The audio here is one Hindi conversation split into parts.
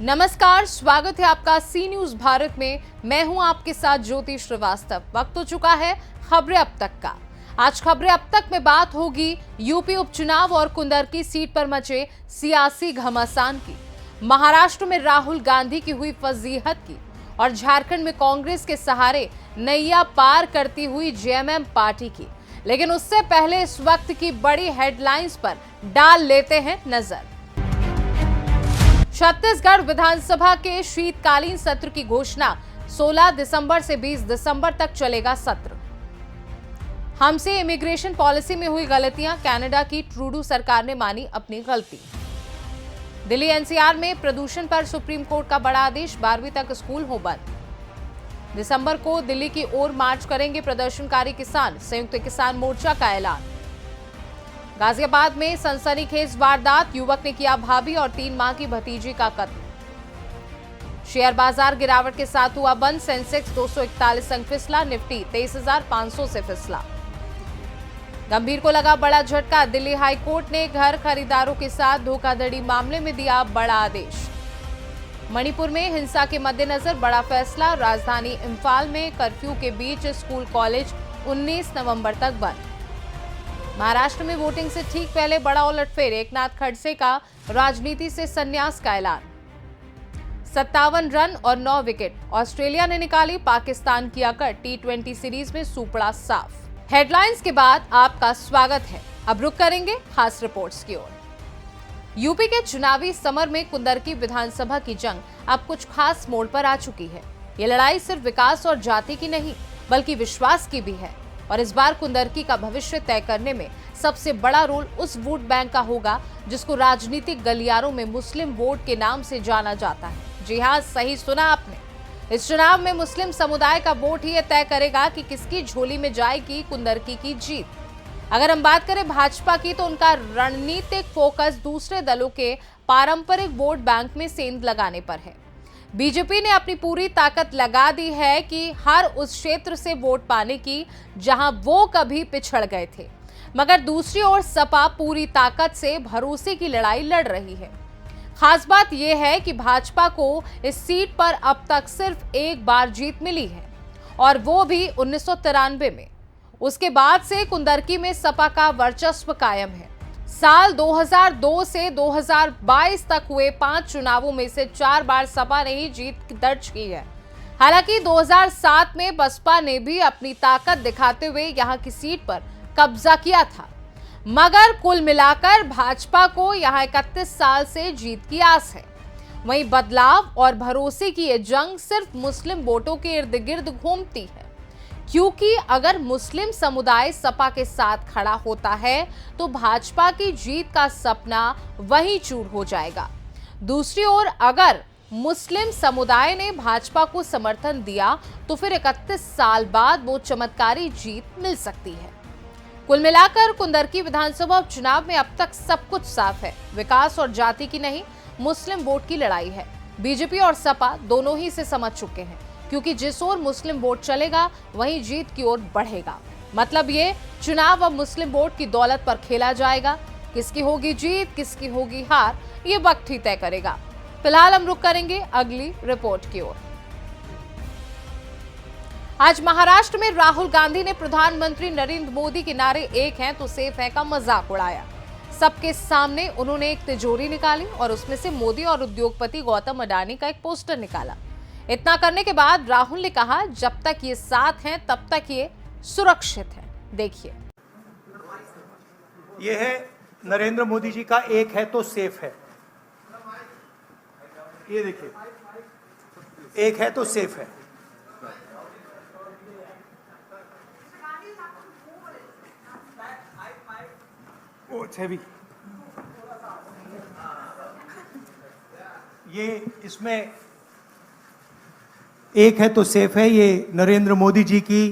नमस्कार, स्वागत है आपका सी न्यूज भारत में। मैं हूं आपके साथ ज्योति श्रीवास्तव। वक्त हो चुका है खबरें अब तक का। आज खबरें अब तक में बात होगी यूपी उपचुनाव और कुंदरकी सीट पर मचे सियासी घमासान की, महाराष्ट्र में राहुल गांधी की हुई फजीहत की और झारखंड में कांग्रेस के सहारे नैया पार करती हुई जेएमएम पार्टी की। लेकिन उससे पहले इस वक्त की बड़ी हेडलाइंस पर डाल लेते हैं नजर। छत्तीसगढ़ विधानसभा के शीतकालीन सत्र की घोषणा 16 दिसंबर से 20 दिसंबर तक चलेगा सत्र। हमसे इमिग्रेशन पॉलिसी में हुई गलतियां, कनाडा की ट्रूडो सरकार ने मानी अपनी गलती। दिल्ली एनसीआर में प्रदूषण पर सुप्रीम कोर्ट का बड़ा आदेश, 12वीं तक स्कूल हो बंद। दिसंबर को दिल्ली की ओर मार्च करेंगे प्रदर्शनकारी किसान, संयुक्त किसान मोर्चा का ऐलान। गाजियाबाद में सनसनीखेज वारदात, युवक ने किया भाभी और 3 माह की भतीजी का कत्ल। शेयर बाजार गिरावट के साथ हुआ बंद, सेंसेक्स 241 अंक फिसला, निफ्टी 23,500 से फिसला। गंभीर को लगा बड़ा झटका, दिल्ली हाई कोर्ट ने घर खरीदारों के साथ धोखाधड़ी मामले में दिया बड़ा आदेश। मणिपुर में हिंसा के मद्देनजर बड़ा फैसला, राजधानी इंफाल में कर्फ्यू के बीच स्कूल कॉलेज 19 नवंबर तक बंद। महाराष्ट्र में वोटिंग से ठीक पहले बड़ा उलटफेर, एकनाथ खड़से का राजनीति से संन्यास का ऐलान। 57 रन और 9 विकेट ऑस्ट्रेलिया ने निकाली, पाकिस्तान की अकड़, T20 सीरीज में सूपड़ा साफ। हेडलाइंस के बाद आपका स्वागत है। अब रुक करेंगे खास रिपोर्ट्स की ओर। यूपी के चुनावी समर में कुंदरकी विधानसभा की जंग अब कुछ खास मोड़ पर आ चुकी है। ये लड़ाई सिर्फ विकास और जाति की नहीं, बल्कि विश्वास की भी है। और इस बार कुंदरकी का भविष्य तय करने में सबसे बड़ा रोल उस वोट बैंक का होगा जिसको राजनीतिक गलियारों में मुस्लिम वोट के नाम से जाना जाता है। जी हां, सही सुना आपने। इस चुनाव में मुस्लिम समुदाय का वोट ही तय करेगा कि किसकी झोली में जाएगी कुंदरकी की जीत। अगर हम बात करें भाजपा की, तो उनका रणनीतिक फोकस दूसरे दलों के पारंपरिक वोट बैंक में सेंध लगाने पर है। बीजेपी ने अपनी पूरी ताकत लगा दी है कि हर उस क्षेत्र से वोट पाने की जहां वो कभी पिछड़ गए थे। मगर दूसरी ओर सपा पूरी ताकत से भरोसे की लड़ाई लड़ रही है। खास बात यह है कि भाजपा को इस सीट पर अब तक सिर्फ एक बार जीत मिली है, और वो भी 1993 में। उसके बाद से कुंदरकी में सपा का वर्चस्व कायम है। साल 2002 से 2022 तक हुए 5 चुनावों में से 4 बार सपा ने ही जीत दर्ज की है। हालांकि 2007 में बसपा ने भी अपनी ताकत दिखाते हुए यहां की सीट पर कब्जा किया था। मगर कुल मिलाकर भाजपा को यहां 31 साल से जीत की आस है। वहीं बदलाव और भरोसे की ये जंग सिर्फ मुस्लिम वोटों के इर्द गिर्द घूमती है, क्योंकि अगर मुस्लिम समुदाय सपा के साथ खड़ा होता है तो भाजपा की जीत का सपना वहीं चूर हो जाएगा। दूसरी ओर अगर मुस्लिम समुदाय ने भाजपा को समर्थन दिया तो फिर 31 साल बाद वो चमत्कारी जीत मिल सकती है। कुल मिलाकर कुंदरकी विधानसभा उपचुनाव में अब तक सब कुछ साफ है। विकास और जाति की नहीं, मुस्लिम वोट की लड़ाई है। बीजेपी और सपा दोनों ही इसे समझ चुके हैं, क्योंकि जिस ओर मुस्लिम वोट चलेगा वहीं जीत की ओर बढ़ेगा। मतलब ये चुनाव अब मुस्लिम वोट की दौलत पर खेला जाएगा। किसकी होगी जीत, किसकी होगी हार, ये वक्त ही तय करेगा। फिलहाल हम रुक करेंगे अगली रिपोर्ट की ओर। आज महाराष्ट्र में राहुल गांधी ने प्रधानमंत्री नरेंद्र मोदी के नारे "एक हैं तो सेफ है" का मजाक उड़ाया। सबके सामने उन्होंने एक तिजोरी निकाली और उसमें से मोदी और उद्योगपति गौतम अडानी का एक पोस्टर निकाला। इतना करने के बाद राहुल ने कहा, जब तक ये साथ हैं तब तक ये सुरक्षित है। देखिए, ये है नरेंद्र मोदी जी का "एक है तो सेफ है"। ये देखिए, "एक है तो सेफ है"। ओ छवि, ये इसमें "एक है तो सेफ है", ये नरेंद्र मोदी जी की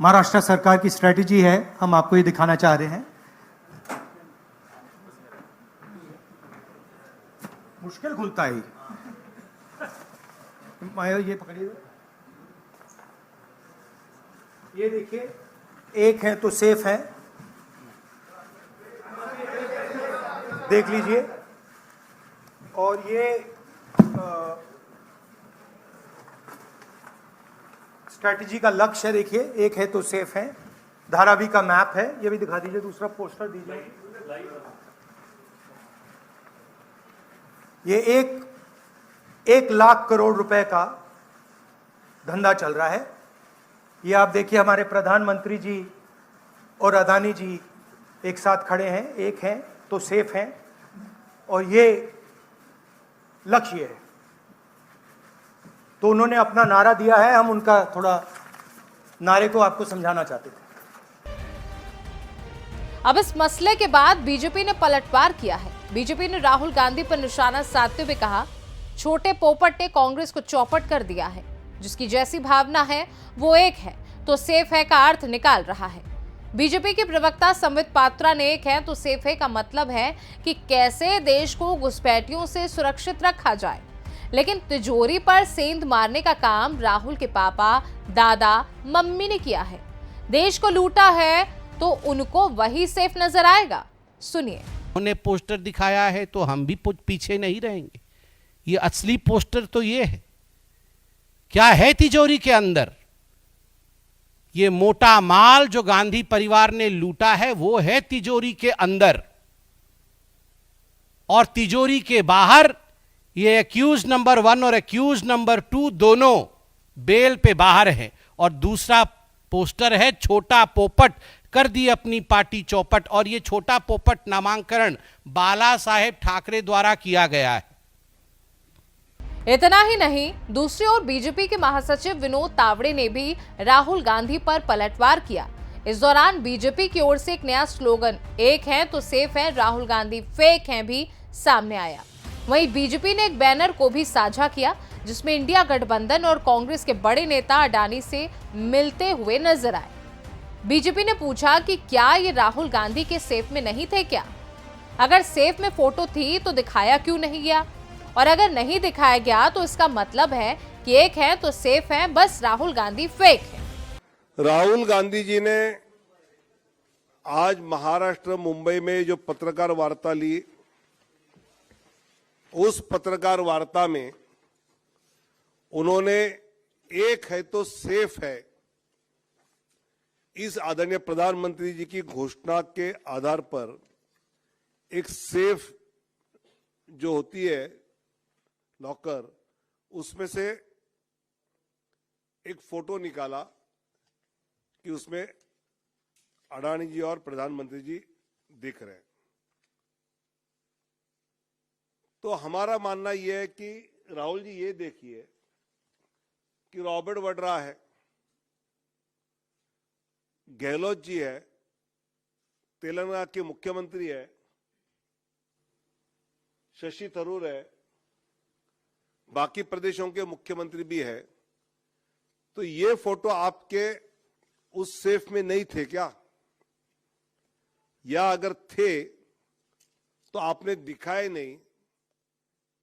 महाराष्ट्र सरकार की स्ट्रेटजी है। हम आपको ये दिखाना चाह रहे हैं। मुश्किल खुलता है ये पकड़िए। ये देखिए, "एक है तो सेफ है", देख लीजिए। और ये स्ट्रैटेजी का लक्ष्य देखिए, एक है तो सेफ है, धारावी का मैप है, ये भी दिखा दीजिए, दूसरा पोस्टर दीजिए। ये 1 लाख करोड़ रुपए का धंधा चल रहा है। ये आप देखिए, हमारे प्रधानमंत्री जी और अदानी जी एक साथ खड़े हैं, एक हैं तो सेफ हैं, और ये लक्ष्य है। तो उन्होंने अपना नारा दिया है, हम उनका थोड़ा नारे को आपको समझाना चाहते थे। अब इस मसले के बाद बीजेपी ने पलटवार किया है। बीजेपी ने राहुल गांधी पर निशाना साधते हुए कहा, छोटे पोपट ने कांग्रेस को चौपट कर दिया है, जिसकी जैसी भावना है वो एक है तो सेफ है का अर्थ निकाल रहा है। बीजेपी के प्रवक्ता संबित पात्रा ने एक है तो सेफ है का मतलब है कि कैसे देश को घुसपैठियों से सुरक्षित रखा जाए, लेकिन तिजोरी पर सेंध मारने का काम राहुल के पापा, दादा, मम्मी ने किया है। देश को लूटा है तो उनको वही सेफ नजर आएगा। सुनिए। उन्होंने पोस्टर दिखाया है तो हम भी पीछे नहीं रहेंगे। ये असली पोस्टर तो ये है। क्या है तिजोरी के अंदर? ये मोटा माल जो गांधी परिवार ने लूटा है वो है तिजोरी के अंदर, और तिजोरी के बाहर ये एक्यूज नंबर 1 और एक्यूज नंबर 2 दोनों बेल पे बाहर हैं। और दूसरा पोस्टर है छोटा पोपट कर दी अपनी पार्टी चौपट, और ये छोटा पोपट नामांकन बाला साहेब ठाकरे द्वारा किया गया है। इतना ही नहीं, दूसरी ओर बीजेपी के महासचिव विनोद तावड़े ने भी राहुल गांधी पर पलटवार किया। इस दौरान बीजेपी की ओर से एक नया स्लोगन, एक है तो सेफ है, राहुल गांधी फेक हैं, भी सामने आया। वहीं बीजेपी ने एक बैनर को भी साझा किया, जिसमें इंडिया गठबंधन और कांग्रेस के बड़े नेता अडानी से मिलते हुए नजर आए। बीजेपी ने पूछा कि क्या ये राहुल गांधी के सेफ में नहीं थे क्या? अगर सेफ में फोटो थी तो दिखाया क्यों नहीं गया? और अगर नहीं दिखाया गया तो इसका मतलब है कि एक है तो सेफ है, बस राहुल गांधी फेक है। राहुल गांधी जी ने आज महाराष्ट्र मुंबई में जो पत्रकार वार्ता ली, उस पत्रकार वार्ता में उन्होंने एक है तो सेफ है इस आदरणीय प्रधानमंत्री जी की घोषणा के आधार पर एक सेफ जो होती है लॉकर, उसमें से एक फोटो निकाला कि उसमें अडानी जी और प्रधानमंत्री जी दिख रहे हैं। तो हमारा मानना यह है कि राहुल जी ये देखिए कि रॉबर्ट वड्रा है, गहलोत जी है, तेलंगाना के मुख्यमंत्री है, शशि थरूर है, बाकी प्रदेशों के मुख्यमंत्री भी है। तो ये फोटो आपके उस सेफ में नहीं थे क्या? या अगर थे तो आपने दिखाए नहीं,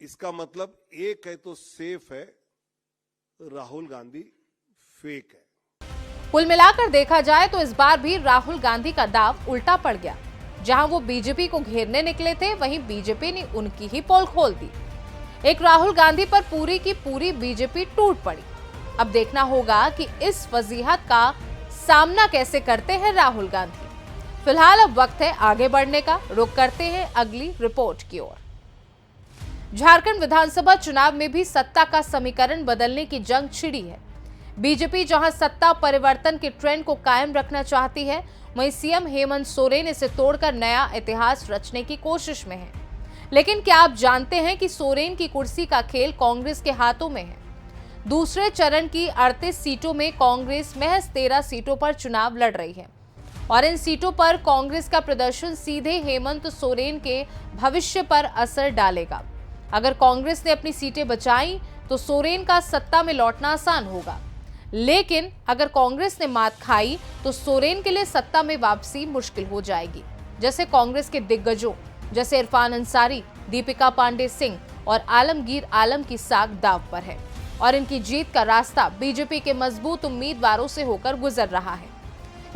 इसका मतलब एक है तो सेफ है, राहुल गांधी फेक है। कुल मिलाकर देखा जाए तो इस बार भी राहुल गांधी का दाव उल्टा पड़ गया। जहां वो बीजेपी को घेरने निकले थे, वहीं बीजेपी ने उनकी ही पोल खोल दी। एक राहुल गांधी पर पूरी की पूरी बीजेपी टूट पड़ी। अब देखना होगा कि इस वजीहत का सामना कैसे करते हैं राहुल गांधी। फिलहाल अब वक्त है आगे बढ़ने का। रुख करते हैं अगली रिपोर्ट की ओर। झारखंड विधानसभा चुनाव में भी सत्ता का समीकरण बदलने की जंग छिड़ी है। बीजेपी जहां सत्ता परिवर्तन के ट्रेंड को कायम रखना चाहती है, वहीं सीएम हेमंत सोरेन इसे तोड़कर नया इतिहास रचने की कोशिश में है। लेकिन क्या आप जानते हैं कि सोरेन की कुर्सी का खेल कांग्रेस के हाथों में है। दूसरे चरण की 38 सीटों में कांग्रेस महज 13 सीटों पर चुनाव लड़ रही है, और इन सीटों पर कांग्रेस का प्रदर्शन सीधे हेमंत सोरेन के भविष्य पर असर डालेगा। अगर कांग्रेस ने अपनी सीटें बचाई तो सोरेन का सत्ता में लौटना आसान होगा, लेकिन अगर कांग्रेस ने मात खाई तो सोरेन के लिए सत्ता में वापसी मुश्किल हो जाएगी। जैसे कांग्रेस के दिग्गजों जैसे इरफान अंसारी, दीपिका पांडे सिंह और आलमगीर आलम की साख दांव पर है, और इनकी जीत का रास्ता बीजेपी के मजबूत उम्मीदवारों से होकर गुजर रहा है।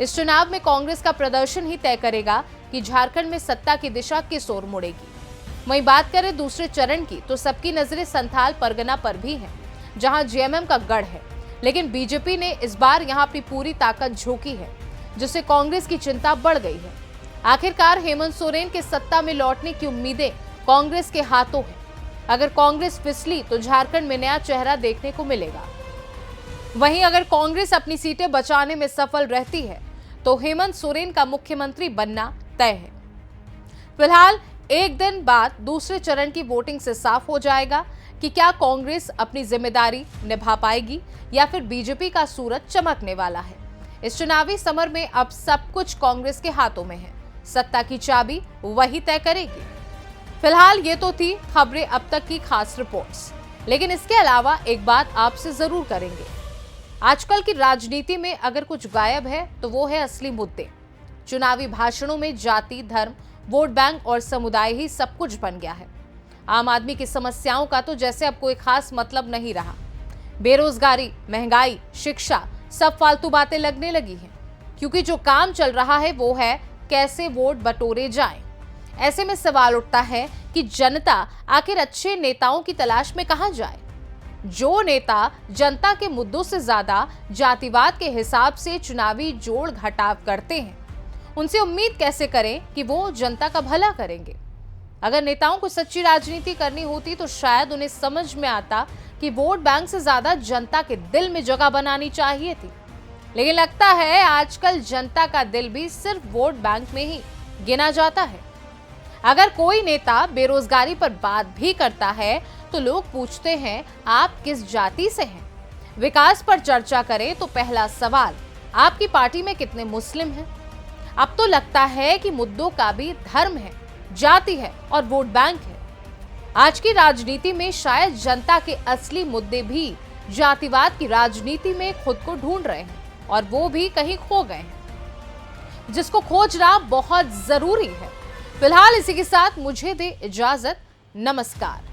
इस चुनाव में कांग्रेस का प्रदर्शन ही तय करेगा कि झारखंड में सत्ता की दिशा किस ओर मुड़ेगी। वहीं बात करें दूसरे चरण की तो सबकी नजरें संथाल परगना पर भी हैं, जहां जेएमएम का गढ़ है। लेकिन बीजेपी ने इस बार यहां अपनी पूरी ताकत झोंकी है, जिससे कांग्रेस की चिंता बढ़ गई है। आखिरकार हेमंत सोरेन के सत्ता में लौटने की उम्मीदें कांग्रेस के हाथों हैं। अगर कांग्रेस फिसली तो झारखंड में नया चेहरा देखने को मिलेगा। वहीं अगर कांग्रेस अपनी सीटें बचाने में सफल रहती है तो हेमंत सोरेन का मुख्यमंत्री बनना तय है। फिलहाल एक दिन बाद दूसरे चरण की वोटिंग से साफ हो जाएगा कि क्या कांग्रेस अपनी जिम्मेदारी निभा पाएगी या फिर बीजेपी का सूरज चमकने वाला है। इस चुनावी समर में अब सब कुछ कांग्रेस के हाथों में है, सत्ता की चाबी वही तय करेगी। फिलहाल ये तो थी खबरें अब तक की खास रिपोर्ट्स, लेकिन इसके अलावा एक बात आपसे जरूर करेंगे। आजकल की राजनीति में अगर कुछ गायब है तो वो है असली मुद्दे। चुनावी भाषणों में जाति, धर्म, वोट बैंक और समुदाय ही सब कुछ बन गया है। आम आदमी की समस्याओं का तो जैसे अब कोई खास मतलब नहीं रहा। बेरोजगारी, महंगाई, शिक्षा सब फालतू बातें लगने लगी हैं, क्योंकि जो काम चल रहा है वो है कैसे वोट बटोरे जाएं। ऐसे में सवाल उठता है कि जनता आखिर अच्छे नेताओं की तलाश में कहां जाए। जो नेता जनता के मुद्दों से ज्यादा जातिवाद के हिसाब से चुनावी जोड़ घटाव करते हैं, उनसे उम्मीद कैसे करें कि वो जनता का भला करेंगे। अगर नेताओं को सच्ची राजनीति करनी होती तो शायद उन्हें समझ में आता कि वोट बैंक से ज्यादा जनता के दिल में जगह बनानी चाहिए थी। लेकिन लगता है आजकल जनता का दिल भी सिर्फ वोट बैंक में ही गिना जाता है। अगर कोई नेता बेरोजगारी पर बात भी करता है तो लोग पूछते हैं आप किस जाति से हैं। विकास पर चर्चा करें तो पहला सवाल आपकी पार्टी में कितने मुस्लिम हैं। अब तो लगता है कि मुद्दों का भी धर्म है, जाति है और वोट बैंक है। आज की राजनीति में शायद जनता के असली मुद्दे भी जातिवाद की राजनीति में खुद को ढूंढ रहे हैं और वो भी कहीं खो गए हैं, जिसको खोजना बहुत जरूरी है। फिलहाल इसी के साथ मुझे दे इजाजत। नमस्कार।